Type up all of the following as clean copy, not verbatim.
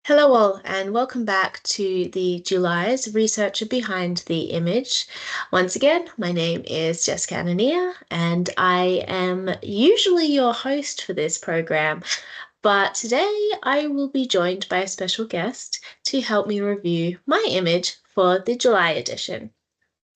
Hello all, and welcome back to the July's Researcher Behind the Image. Once again, my name is Jessica Anania, and I am usually your host for this program, but today I will be joined by a special guest to help me review my image for the July edition.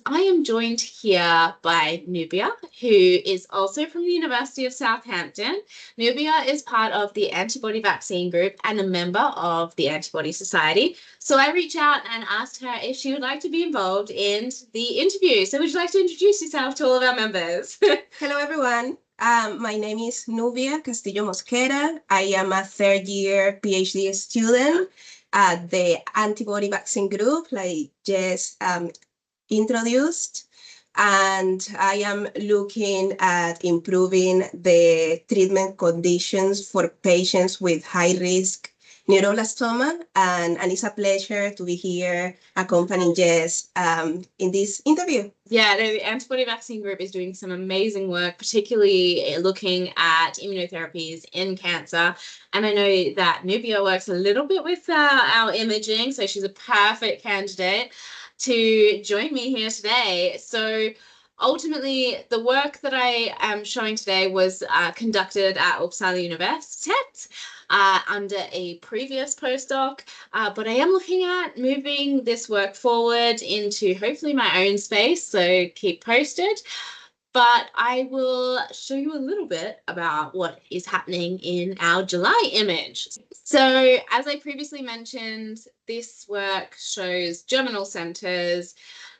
I am joined here by Nubia, who is also from the University of Southampton. Nubia is part of the antibody vaccine group and a member of the Antibody Society. So I reached out and asked her if she would like to be involved in the interview. So would you like to introduce yourself to all of our members? Hello, everyone. My name is Nubia Castillo Mosquera. I am a third-year PhD student at the antibody vaccine group, like Jess introduced, and I am looking at improving the treatment conditions for patients with high-risk neuroblastoma, and it's a pleasure to be here accompanying Jess in this interview. Yeah, the antibody vaccine group is doing some amazing work, particularly looking at immunotherapies in cancer. And I know that Nubia works a little bit with our imaging, so she's a perfect candidate to join me here today. So ultimately, the work that I am showing today was conducted at Uppsala Universitet under a previous postdoc, but I am looking at moving this work forward into hopefully my own space, so keep posted. But I will show you a little bit about what is happening in our July image. So as I previously mentioned, this work shows germinal centers,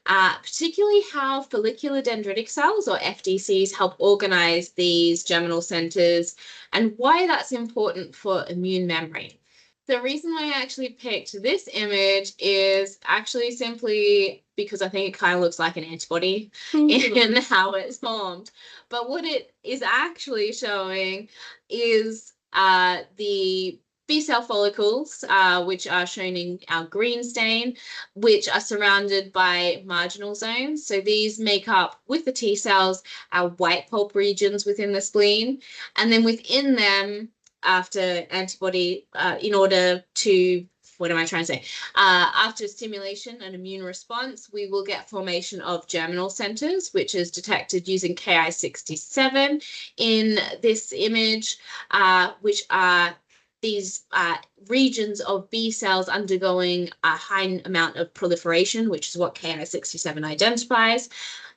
particularly how follicular dendritic cells, or FDCs, help organize these germinal centers and why that's important for immune memory. The reason why I actually picked this image is actually simply because I think it kind of looks like an antibody in how it's formed. But what it is actually showing is the B-cell follicles, which are shown in our green stain, which are surrounded by marginal zones. So these make up, with the T cells, our white pulp regions within the spleen. And then within them, after antibody, in order to, what am I trying to say? After stimulation and immune response, we will get formation of germinal centers, which is detected using Ki-67 in this image, which are these regions of B cells undergoing a high amount of proliferation, which is what Ki-67 identifies.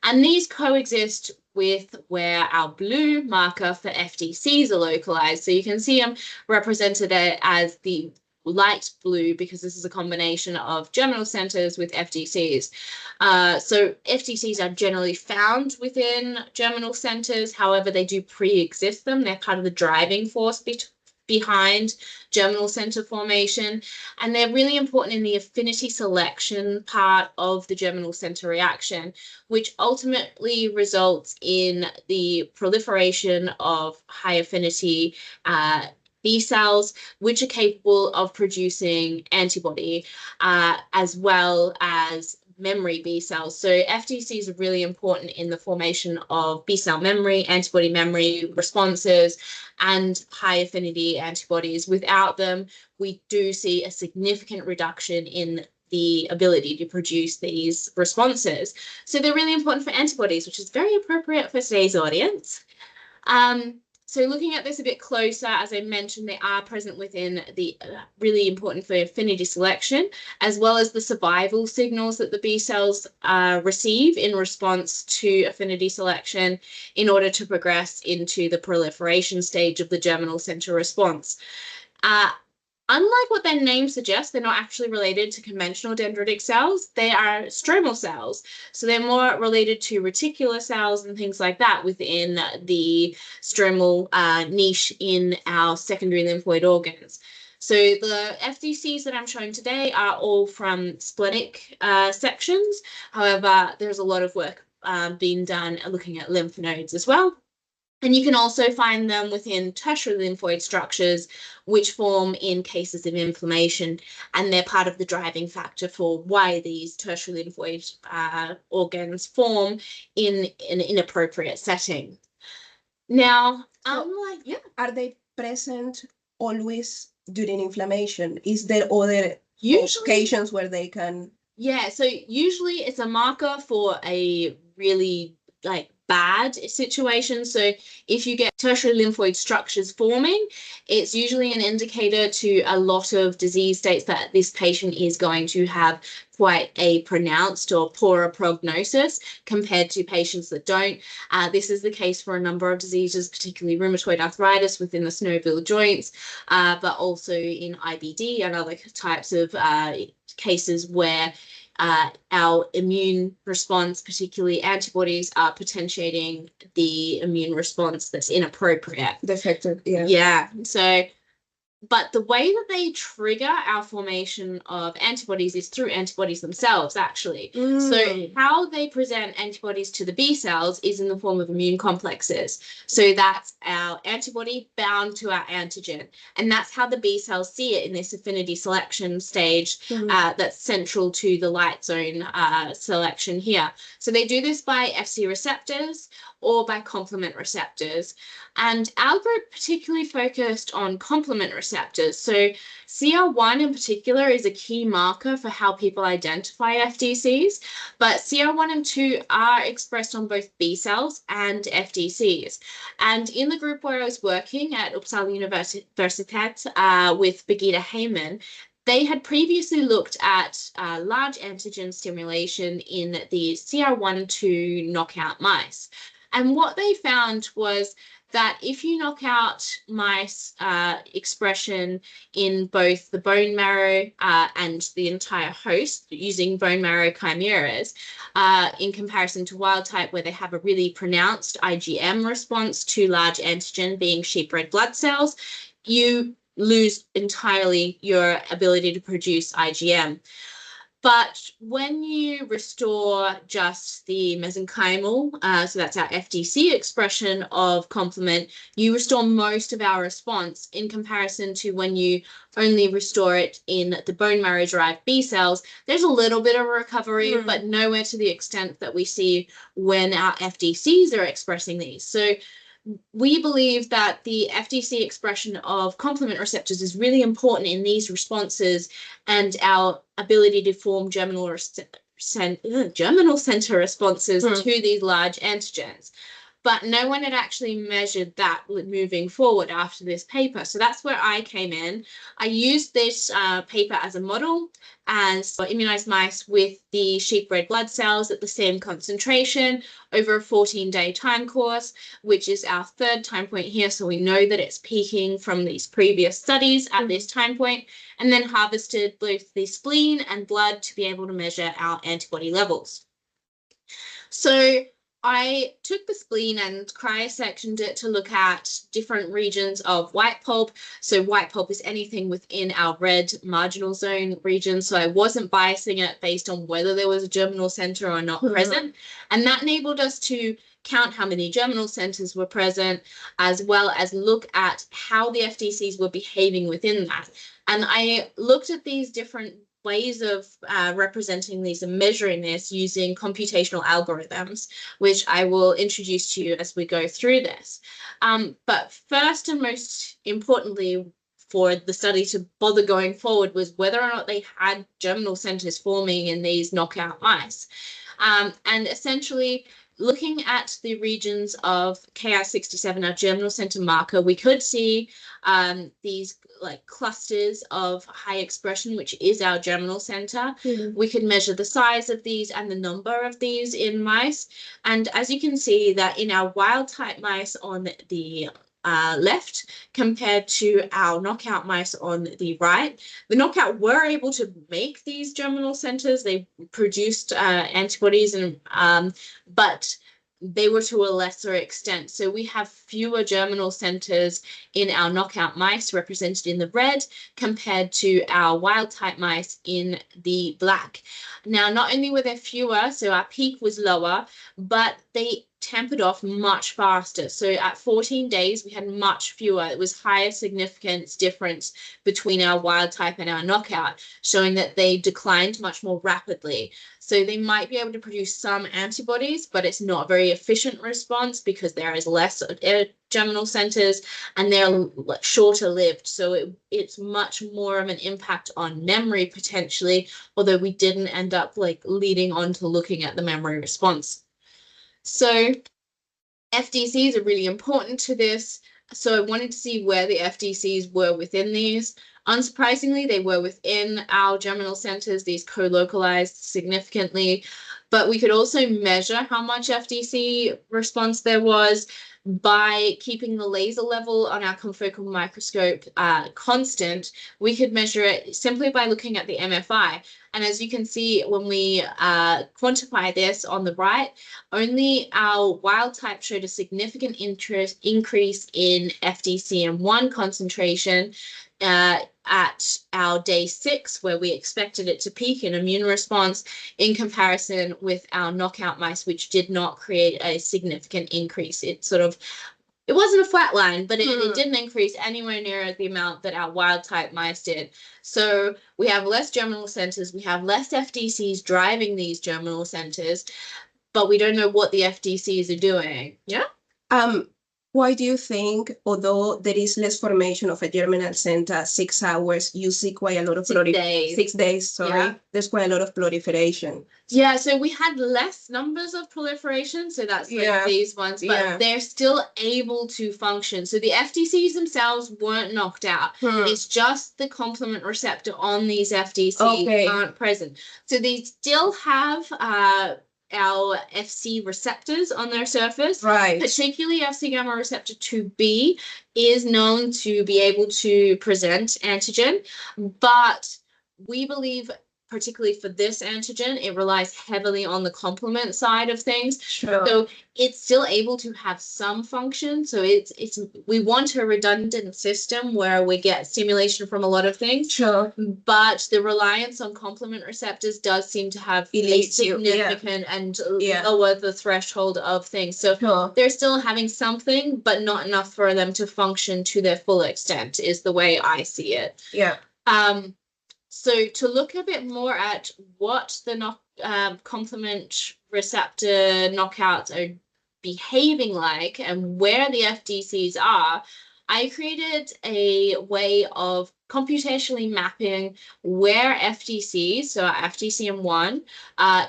And these coexist with where our blue marker for FDCs are localized. So you can see them represented as the light blue because this is a combination of germinal centers with FDCs. So FDCs are generally found within germinal centers. However, they do pre-exist them. They're part of the driving force behind germinal center formation, and they're really important in the affinity selection part of the germinal center reaction, which ultimately results in the proliferation of high affinity B cells, which are capable of producing antibody, as well as memory B cells. So FDCs are really important in the formation of B cell memory, antibody memory responses, and high affinity antibodies. Without them, we do see a significant reduction in the ability to produce these responses. So they're really important for antibodies, which is very appropriate for today's audience. So looking at this a bit closer, as I mentioned, they are present within the really important for affinity selection, as well as the survival signals that the B cells receive in response to affinity selection in order to progress into the proliferation stage of the germinal center response. Unlike what their name suggests, they're not actually related to conventional dendritic cells. They are stromal cells. So they're more related to reticular cells and things like that within the stromal niche in our secondary lymphoid organs. So the FDCs that I'm showing today are all from splenic sections. However, there's a lot of work being done looking at lymph nodes as well. And you can also find them within tertiary lymphoid structures, which form in cases of inflammation, and they're part of the driving factor for why these tertiary lymphoid organs form in an inappropriate setting. Now, are they present always during inflammation? Is there other occasions where they can? Yeah, so usually it's a marker for a really like bad situation. So if you get tertiary lymphoid structures forming, it's usually an indicator to a lot of disease states that this patient is going to have quite a pronounced or poorer prognosis compared to patients that don't. This is the case for a number of diseases, particularly rheumatoid arthritis within the synovial joints, but also in IBD and other types of cases where our immune response, particularly antibodies, are potentiating the immune response that's inappropriate. Defective, yeah. Yeah. So, but the way that they trigger our formation of antibodies is through antibodies themselves, actually. So how they present antibodies to the B cells is in the form of immune complexes. So that's our antibody bound to our antigen. And that's how the B cells see it in this affinity selection stage that's central to the light zone selection here. So they do this by FC receptors or by complement receptors. And our group particularly focused on complement receptors. So CR1 in particular is a key marker for how people identify FDCs, but CR1 and 2 are expressed on both B cells and FDCs. And in the group where I was working at Uppsala Universitet with Birgitta Heyman, they had previously looked at large antigen stimulation in the CR1-2 knockout mice. And what they found was that if you knock out mice expression in both the bone marrow and the entire host using bone marrow chimeras, in comparison to wild type where they have a really pronounced IgM response to large antigen being sheep red blood cells, you lose entirely your ability to produce IgM. But when you restore just the mesenchymal, so that's our FDC expression of complement, you restore most of our response in comparison to when you only restore it in the bone marrow-derived B cells. There's a little bit of recovery, but nowhere to the extent that we see when our FDCs are expressing these. So we believe that the FDC expression of complement receptors is really important in these responses and our ability to form germinal center responses to these large antigens. But no one had actually measured that moving forward after this paper. So that's where I came in. I used this paper as a model and immunized mice with the sheep red blood cells at the same concentration over a 14-day time course, which is our third time point here. So we know that it's peaking from these previous studies at this time point, and then harvested both the spleen and blood to be able to measure our antibody levels. So I took the spleen and cryosectioned it to look at different regions of white pulp. So white pulp is anything within our red marginal zone region. So I wasn't biasing it based on whether there was a germinal center or not present. And that enabled us to count how many germinal centers were present, as well as look at how the FDCs were behaving within that. And I looked at these different ways of representing these and measuring this using computational algorithms, which I will introduce to you as we go through this. But first and most importantly for the study to bother going forward was whether or not they had germinal centers forming in these knockout mice. And essentially, looking at the regions of Ki67, our germinal center marker, we could see these like clusters of high expression, which is our germinal center. We could measure the size of these and the number of these in mice. And as you can see that in our wild type mice on the left compared to our knockout mice on the right, the knockout were able to make these germinal centers. They produced antibodies, and but they were to a lesser extent. So we have fewer germinal centers in our knockout mice represented in the red compared to our wild type mice in the black. Now, not only were there fewer, so our peak was lower, but they tempered off much faster. So at 14 days, we had much fewer. It was higher significance difference between our wild type and our knockout, showing that they declined much more rapidly. So they might be able to produce some antibodies, but it's not a very efficient response because there is less germinal centers and they're shorter lived. So it's much more of an impact on memory potentially, although we didn't end up like leading on to looking at the memory response. So FDCs are really important to this. So I wanted to see where the FDCs were within these. Unsurprisingly, they were within our germinal centers, these co-localized significantly, but we could also measure how much FDC response there was by keeping the laser level on our confocal microscope constant. We could measure it simply by looking at the MFI. And as you can see, when we quantify this on the right, only our wild type showed a significant increase in FDCM1 concentration at our day 6, where we expected it to peak in immune response, in comparison with our knockout mice, which did not create a significant increase. It wasn't a flat line, but it didn't increase anywhere near the amount that our wild type mice did. So we have less germinal centers, we have less FDCs driving these germinal centers, but we don't know what the FDCs are doing. Yeah. Why do you think, although there is less formation of a germinal center, 6 hours, you see quite a lot of 6 days, sorry, yeah. There's quite a lot of proliferation. Yeah, so we had less numbers of proliferation, so that's like these ones, but they're still able to function. So the FDCs themselves weren't knocked out. It's just the complement receptor on these FDCs aren't present. So they still have our FC receptors on their surface, right? Particularly FC gamma receptor 2B is known to be able to present antigen, but we believe, particularly for this antigen, it relies heavily on the complement side of things. Sure. So it's still able to have some function. So we want a redundant system where we get stimulation from a lot of things. Sure. But the reliance on complement receptors does seem to have a significant and lower the threshold of things. So they're still having something, but not enough for them to function to their full extent, is the way I see it. Yeah. So to look a bit more at what the complement receptor knockouts are behaving like and where the FDCs are, I created a way of computationally mapping where FDCs, so FDCM1,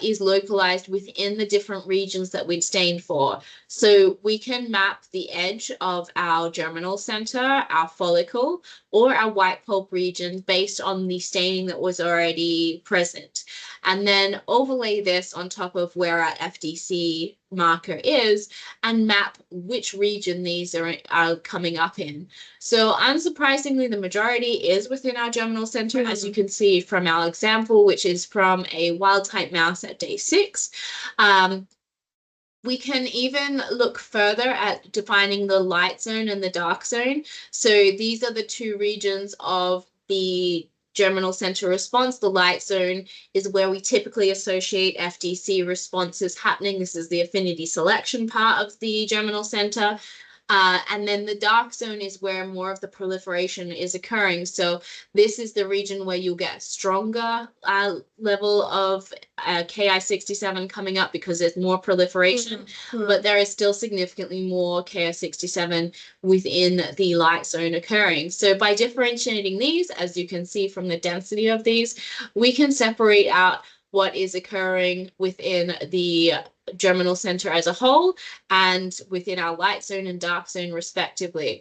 is localized within the different regions that we'd stained for. So we can map the edge of our germinal center, our follicle, or our white pulp region based on the staining that was already present. And then overlay this on top of where our FDC marker is and map which region these are coming up in. So unsurprisingly, the majority is within our germinal center, as you can see from our example, which is from a wild type mouse at day 6. We can even look further at defining the light zone and the dark zone. So these are the two regions of the germinal center response. The light zone is where we typically associate FDC responses happening. This is the affinity selection part of the germinal center. And then the dark zone is where more of the proliferation is occurring. So this is the region where you'll get stronger level of Ki67 coming up because there's more proliferation, but there is still significantly more Ki67 within the light zone occurring. So by differentiating these, as you can see from the density of these, we can separate out what is occurring within the germinal center as a whole and within our light zone and dark zone respectively.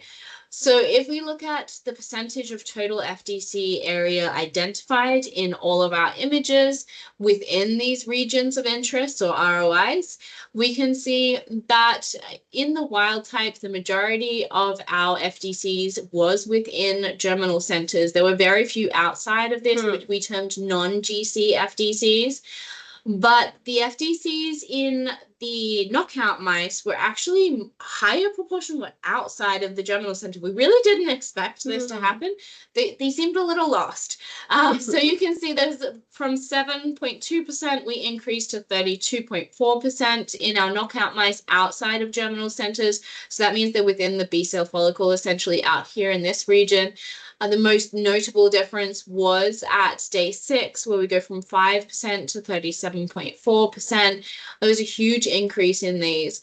So if we look at the percentage of total FDC area identified in all of our images within these regions of interest or ROIs, we can see that in the wild type, the majority of our FDCs was within germinal centers. There were very few outside of this, which we termed non-GC FDCs. But the FDCs in the knockout mice were actually higher proportion were outside of the germinal center. We really didn't expect this to happen. They seemed a little lost. So you can see there's from 7.2% we increased to 32.4% in our knockout mice outside of germinal centers. So that means they're within the B cell follicle, essentially out here in this region. The most notable difference was at day 6, where we go from 5% to 37.4%. There was a huge increase in these.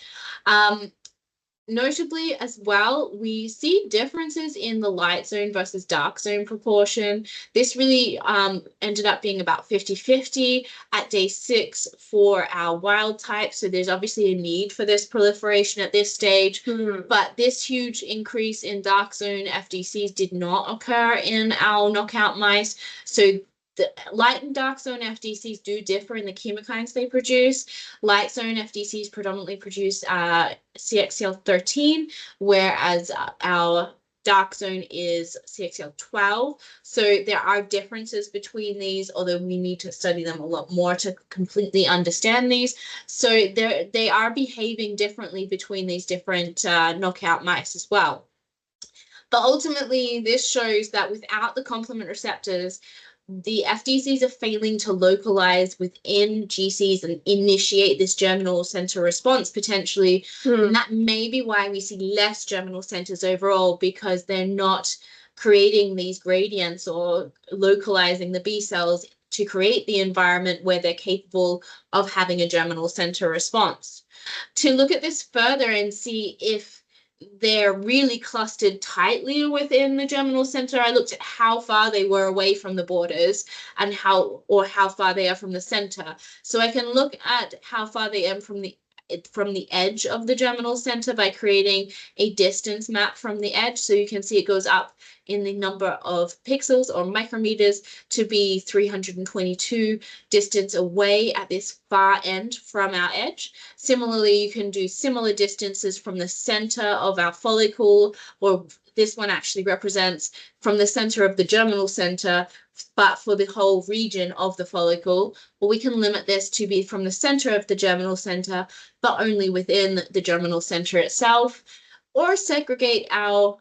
Notably as well, we see differences in the light zone versus dark zone proportion. This really ended up being about 50-50 at day 6 for our wild type. So there's obviously a need for this proliferation at this stage. But this huge increase in dark zone FDCs did not occur in our knockout mice. So the light and dark zone FDCs do differ in the chemokines they produce. Light zone FDCs predominantly produce CXCL13, whereas our dark zone is CXCL12. So there are differences between these, although we need to study them a lot more to completely understand these. So they are behaving differently between these different knockout mice as well. But ultimately, this shows that without the complement receptors, the FDCs are failing to localize within GCs and initiate this germinal center response potentially. And that may be why we see less germinal centers overall, because they're not creating these gradients or localizing the B cells to create the environment where they're capable of having a germinal center response. To look at this further and see if they're really clustered tightly within the germinal center, I looked at how far they were away from the borders and how far they are from the center. So I can look at how far they are from the edge of the germinal center by creating a distance map from the edge. So you can see it goes up in the number of pixels or micrometers to be 322 distance away at this far end from our edge. Similarly, you can do similar distances from the center of our follicle, or this one actually represents from the center of the germinal center, but for the whole region of the follicle. Or we can limit this to be from the center of the germinal center, but only within the germinal center itself, or segregate our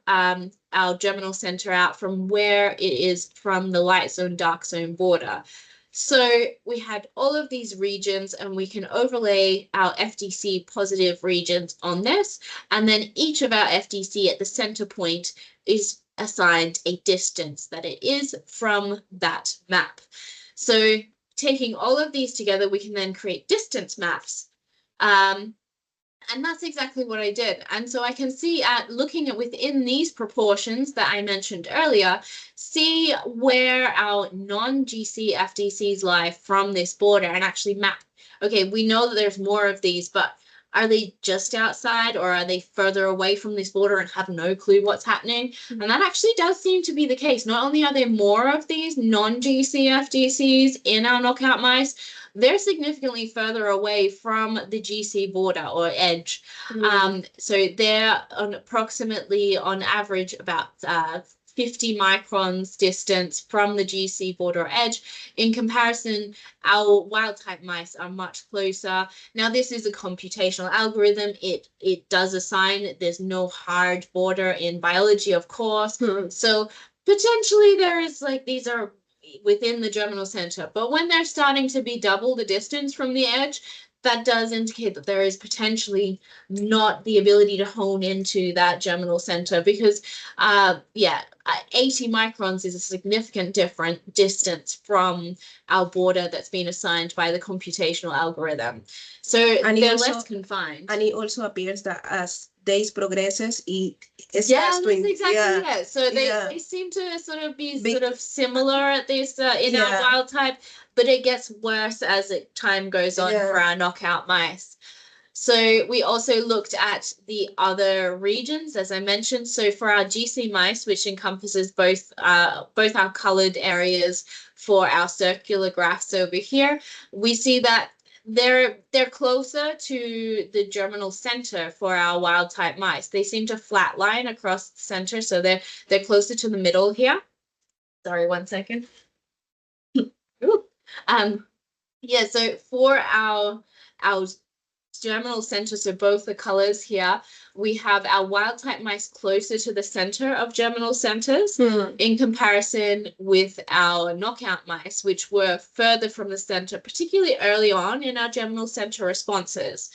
germinal center out from where it is from the light zone, dark zone border. So we had all of these regions, and we can overlay our FDC positive regions on this, and then each of our FDC at the center point is assigned a distance that it is from that map. So taking all of these together, we can then create distance maps. And that's exactly what I did. And so I can see at looking at within these proportions that I mentioned earlier, see where our non-GC FDCs lie from this border and actually map. Okay, we know that there's more of these, but are they just outside, or are they further away from this border and have no clue what's happening? And that actually does seem to be the case. Not only are there more of these non-GC FDCs in our knockout mice, they're significantly further away from the GC border or edge. So they're on approximately, on average, about 50 microns distance from the GC border edge. In comparison, our wild type mice are much closer. Now, this is a computational algorithm. It does assign, there's no hard border in biology, of course. So potentially there is these are within the germinal center, but when they're starting to be double the distance from the edge, that does indicate that there is potentially not the ability to hone into that germinal center, because 80 microns is a significant different distance from our border that's been assigned by the computational algorithm. So they're less confined. And it also appears that as days progresses, it starts to... That's exactly it. So they seem to sort of be sort of similar at this in our wild type, but it gets worse as time goes on for our knockout mice. So we also looked at the other regions, as I mentioned. So for our GC mice, which encompasses both our colored areas for our circular graphs over here, we see that they're closer to the germinal center for our wild type mice. They seem to flatline across the center, so they're closer to the middle here. Sorry, one second. Yeah, so for our germinal center, so both the colors here, we have our wild type mice closer to the center of germinal centers in comparison with our knockout mice, which were further from the center, particularly early on in our germinal center responses.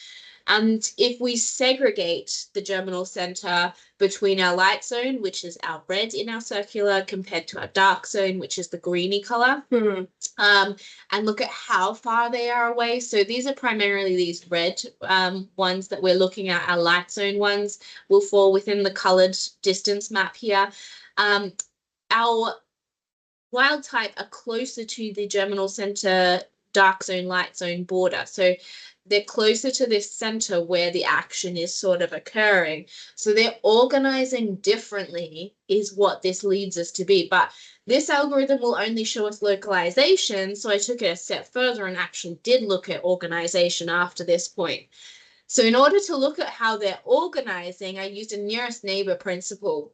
And if we segregate the germinal center between our light zone, which is our red in our circular, compared to our dark zone, which is the greeny color, and look at how far they are away. So these are primarily these red ones that we're looking at. Our light zone ones will fall within the colored distance map here. Our wild type are closer to the germinal center, dark zone, light zone border. So they're closer to this center where the action is sort of occurring. So they're organizing differently is what this leads us to be. But this algorithm will only show us localization. So I took it a step further and actually did look at organization after this point. So in order to look at how they're organizing, I used a nearest neighbor principle.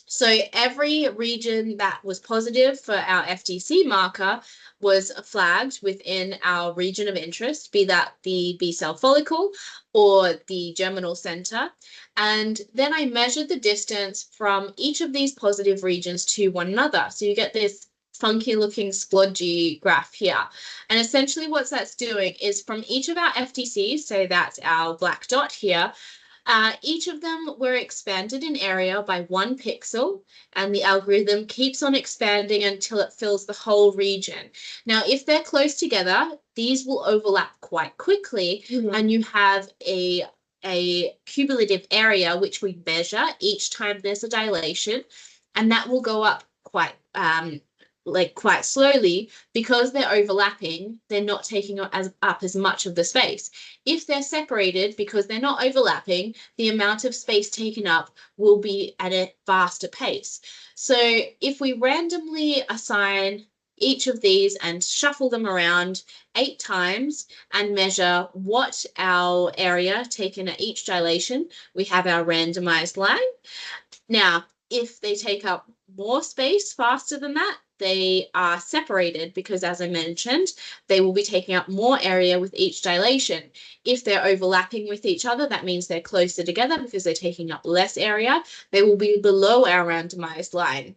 So every region that was positive for our FDC marker was flagged within our region of interest, be that the B cell follicle or the germinal center. And then I measured the distance from each of these positive regions to one another. So you get this funky looking splodgy graph here. And essentially what that's doing is from each of our FDCs, so that's our black dot here, each of them were expanded in area by 1 pixel, and the algorithm keeps on expanding until it fills the whole region. Now, if they're close together, these will overlap quite quickly, and you have a cumulative area which we measure each time there's a dilation, and that will go up quite slowly. Because they're overlapping, they're not taking up as much of the space. If they're separated, because they're not overlapping, the amount of space taken up will be at a faster pace. So if we randomly assign each of these and shuffle them around 8 times and measure what our area taken at each dilation, we have our randomized line. Now, if they take up more space faster than that, they are separated because, as I mentioned, they will be taking up more area with each dilation. If they're overlapping with each other, that means they're closer together because they're taking up less area. They will be below our randomized line.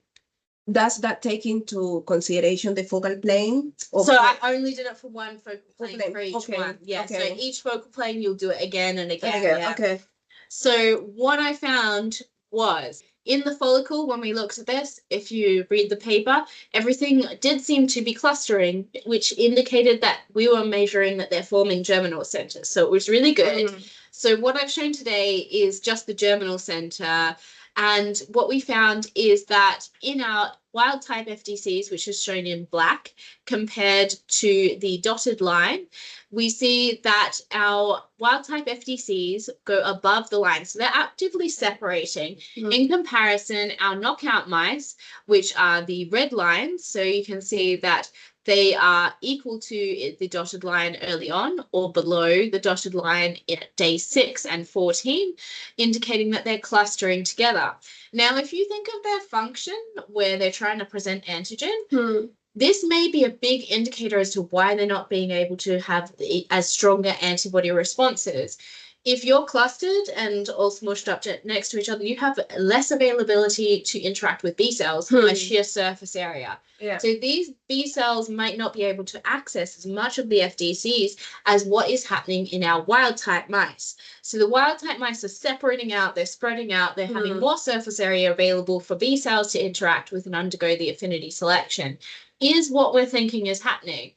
Does that take into consideration the focal plane? So I only did it for one focal plane for each one. Yeah, okay. So each focal plane, you'll do it again and again. Yeah. Okay. So what I found was, in the follicle, when we looked at this, if you read the paper, everything did seem to be clustering, which indicated that we were measuring that they're forming germinal centers. So it was really good. So what I've shown today is just the germinal center. And what we found is that in our wild type FDCs, which is shown in black, compared to the dotted line, we see that our wild type FDCs go above the line. So they're actively separating. In comparison, our knockout mice, which are the red lines, so you can see that they are equal to the dotted line early on or below the dotted line at day 6 and 14, indicating that they're clustering together. Now, if you think of their function where they're trying to present antigen, this may be a big indicator as to why they're not being able to have as stronger antibody responses. If you're clustered and all smushed up next to each other, you have less availability to interact with B cells by sheer surface area. Yeah. So these B cells might not be able to access as much of the FDCs as what is happening in our wild type mice. So the wild type mice are separating out, they're spreading out, they're having more surface area available for B cells to interact with and undergo the affinity selection, is what we're thinking is happening.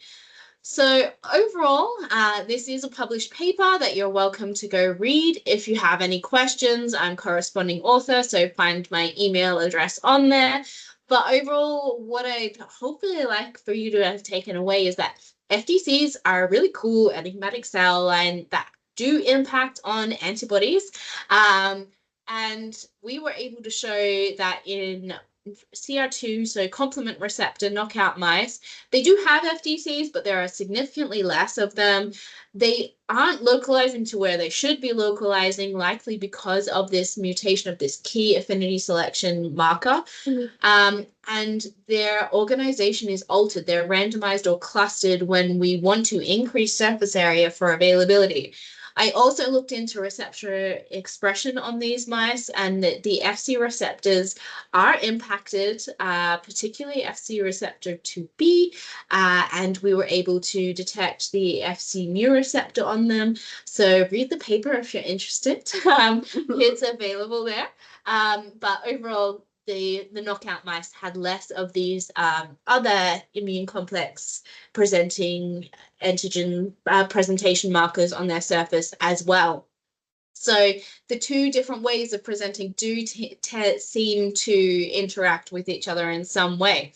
So overall, this is a published paper that you're welcome to go read. If you have any questions, I'm corresponding author, so find my email address on there. But overall, what I'd hopefully like for you to have taken away is that FDCs are a really cool enigmatic cell line that do impact on antibodies. And we were able to show that in CR2, so complement receptor knockout mice. They do have FDCs, but there are significantly less of them. They aren't localizing to where they should be localizing, likely because of this mutation of this key affinity selection marker. And their organization is altered. They're randomized or clustered when we want to increase surface area for availability. I also looked into receptor expression on these mice, and the FC receptors are impacted, particularly FC receptor 2B, and we were able to detect the FC mu receptor on them. So read the paper if you're interested. It's available there. But overall, the knockout mice had less of these other immune complex presenting antigen presentation markers on their surface as well. So the two different ways of presenting do seem to interact with each other in some way.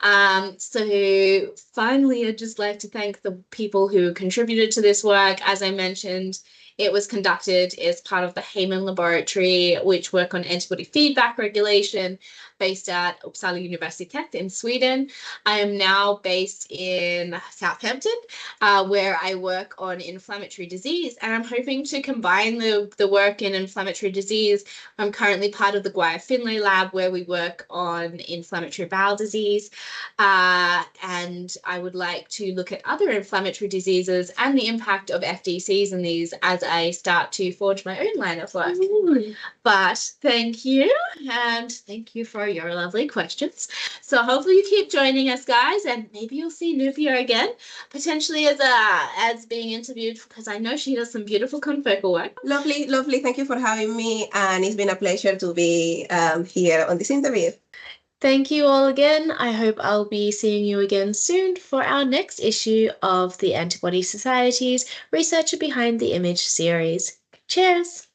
So finally, I'd just like to thank the people who contributed to this work. As I mentioned, it was conducted as part of the Heyman Laboratory, which work on antibody feedback regulation, based at Uppsala Universitet in Sweden. I am now based in Southampton, where I work on inflammatory disease, and I'm hoping to combine the work in inflammatory disease. I'm currently part of the Guire-Finlay lab, where we work on inflammatory bowel disease, and I would like to look at other inflammatory diseases and the impact of FDCs in these as I start to forge my own line of work. But thank you, and thank you for your lovely questions. So hopefully you keep joining us, guys, and maybe you'll see Nubia again, potentially as being interviewed, because I know she does some beautiful confocal work. Lovely, lovely. Thank you for having me, and it's been a pleasure to be here on this interview. Thank you all again. I hope I'll be seeing you again soon for our next issue of the Antibody Society's Researcher Behind the Image series. Cheers!